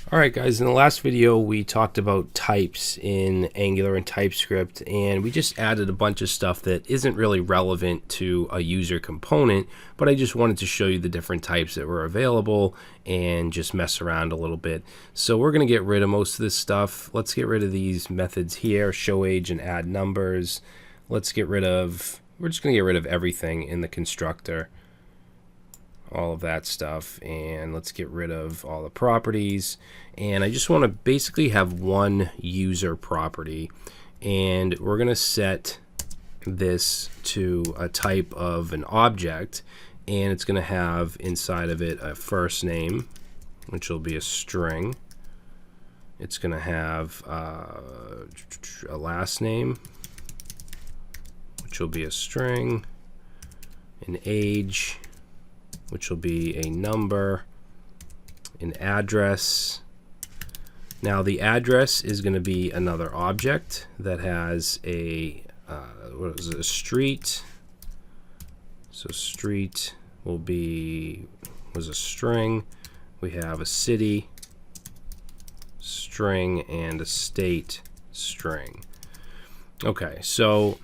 Alright guys, in the last video we talked about types in Angular and TypeScript, and we just added a bunch of stuff that isn't really relevant to a user component, but I just wanted to show you the different types that were available and just mess around a little bit. So we're going to get rid of most of this stuff. Let's get rid of these methods here, show age and add numbers. We're just going to get rid of everything in the constructor, all of that stuff, and let's get rid of all the properties. And I just want to basically have one user property, and we're going to set this to a type of an object, and it's going to have inside of it a first name, which will be a string. It's going to have a last name, which will be a string, an age, which will be a number, an address. Now the address is going to be another object that has a a street. So street was a string. We have a city string and a state string. Okay, so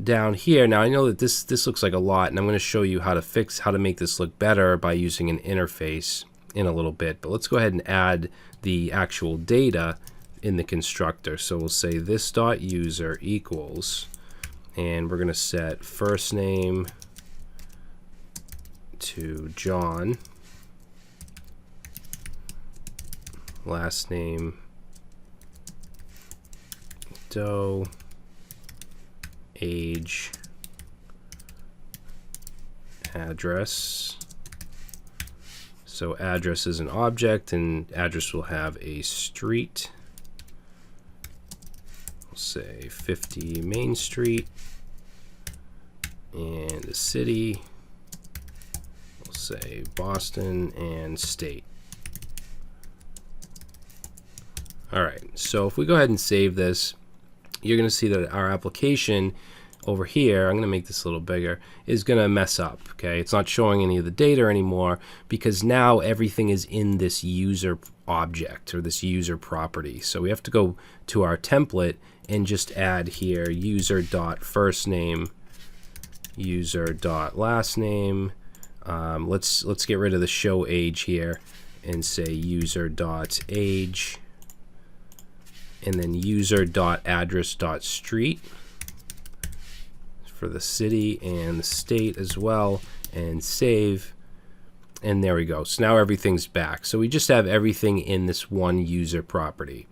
down here, now I know that this looks like a lot, and I'm going to show you how to make this look better by using an interface in a little bit. But let's go ahead and add the actual data in the constructor. So we'll say this dot user equals, and we're going to set first name to John, last name Doe, age, address. So address is an object, and address will have a street. We'll say 50 Main Street, and a city. We'll say Boston, and state. Alright, so if we go ahead and save this, you're going to see that our application over here, I'm going to make this a little bigger, is going to mess up. Okay, it's not showing any of the data anymore because now everything is in this user object or this user property. So we have to go to our template and just add here user.firstname, user.lastname. Let's get rid of the show age here and say user.age, and then user.address.street for the city and the state as well, and save. And there we go. So now everything's back. So we just have everything in this one user property.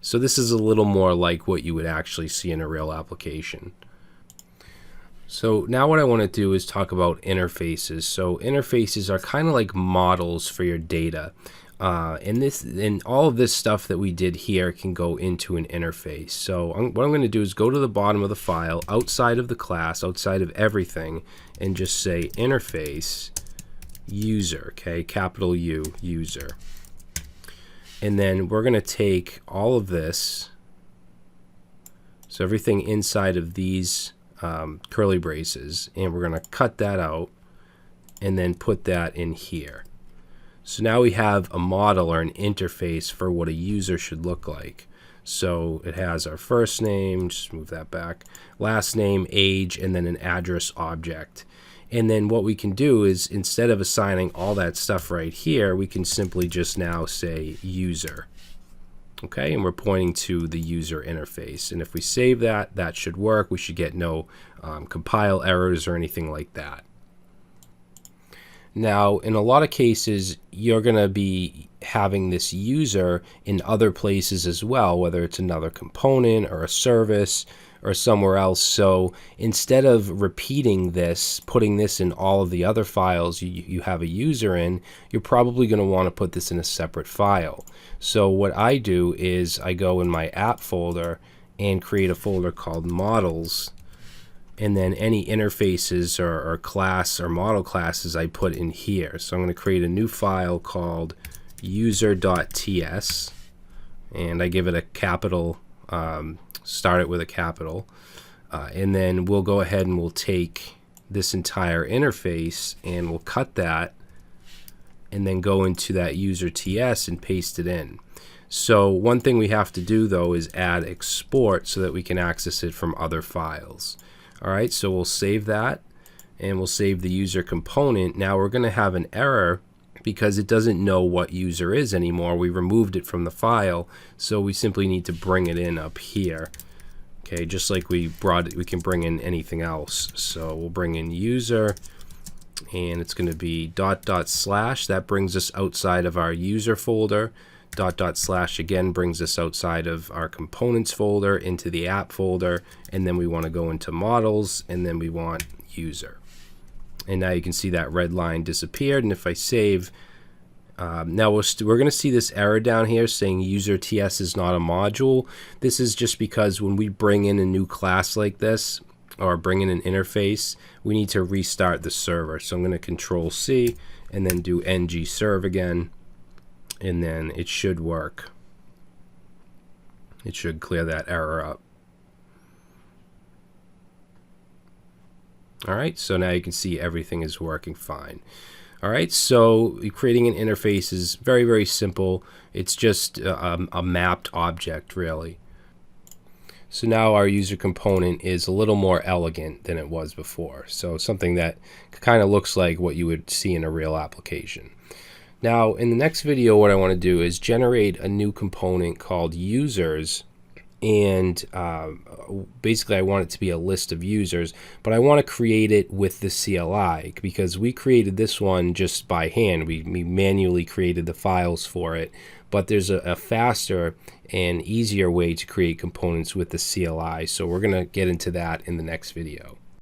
So this is a little more like what you would actually see in a real application. So now what I want to do is talk about interfaces. So interfaces are kind of like models for your data. And all of this stuff that we did here can go into an interface. So what I'm going to do is go to the bottom of the file, outside of the class, outside of everything, and just say interface user, okay, capital U, user. And then we're going to take all of this, so everything inside of these curly braces, and we're going to cut that out and then put that in here. So now we have a model or an interface for what a user should look like. So it has our first name, just move that back, last name, age, and then an address object. And then what we can do is, instead of assigning all that stuff right here, we can simply just now say user. Okay, and we're pointing to the user interface. And if we save that, that should work. We should get no compile errors or anything like that. Now, in a lot of cases, you're going to be having this user in other places as well, whether it's another component or a service or somewhere else. So instead of repeating this, putting this in all of the other files you have a user in, you're probably going to want to put this in a separate file. So what I do is I go in my app folder and create a folder called models, and then any interfaces or class or model classes I put in here. So I'm going to create a new file called user.ts, and I give it a capital, start it with a capital, and then we'll go ahead and we'll take this entire interface and we'll cut that and then go into that user TS and paste it in. So one thing we have to do though is add export so that we can access it from other files. Alright, so we'll save that and we'll save the user component. Now we're going to have an error because it doesn't know what user is anymore. We removed it from the file, so we simply need to bring it in up here. Okay, just like we brought it, we can bring in anything else. So we'll bring in user, and it's going to be .. That brings us outside of our user folder. .. again brings us outside of our components folder into the app folder, and then we want to go into models, and then we want user. And now you can see that red line disappeared. And if I save, now we're going to see this error down here saying user TS is not a module. This is just because when we bring in a new class like this, or bring in an interface, we need to restart the server. So I'm going to Control C and then do ng serve again, and then it should work. It should clear that error up. Alright, so now you can see everything is working fine. Alright, so creating an interface is very, very simple. It's just a mapped object, really. So now our user component is a little more elegant than it was before. So something that kind of looks like what you would see in a real application. Now, in the next video, what I want to do is generate a new component called users. And basically I want it to be a list of users, but I want to create it with the CLI because we created this one just by hand. We manually created the files for it, but there's a faster and easier way to create components with the CLI. So we're going to get into that in the next video.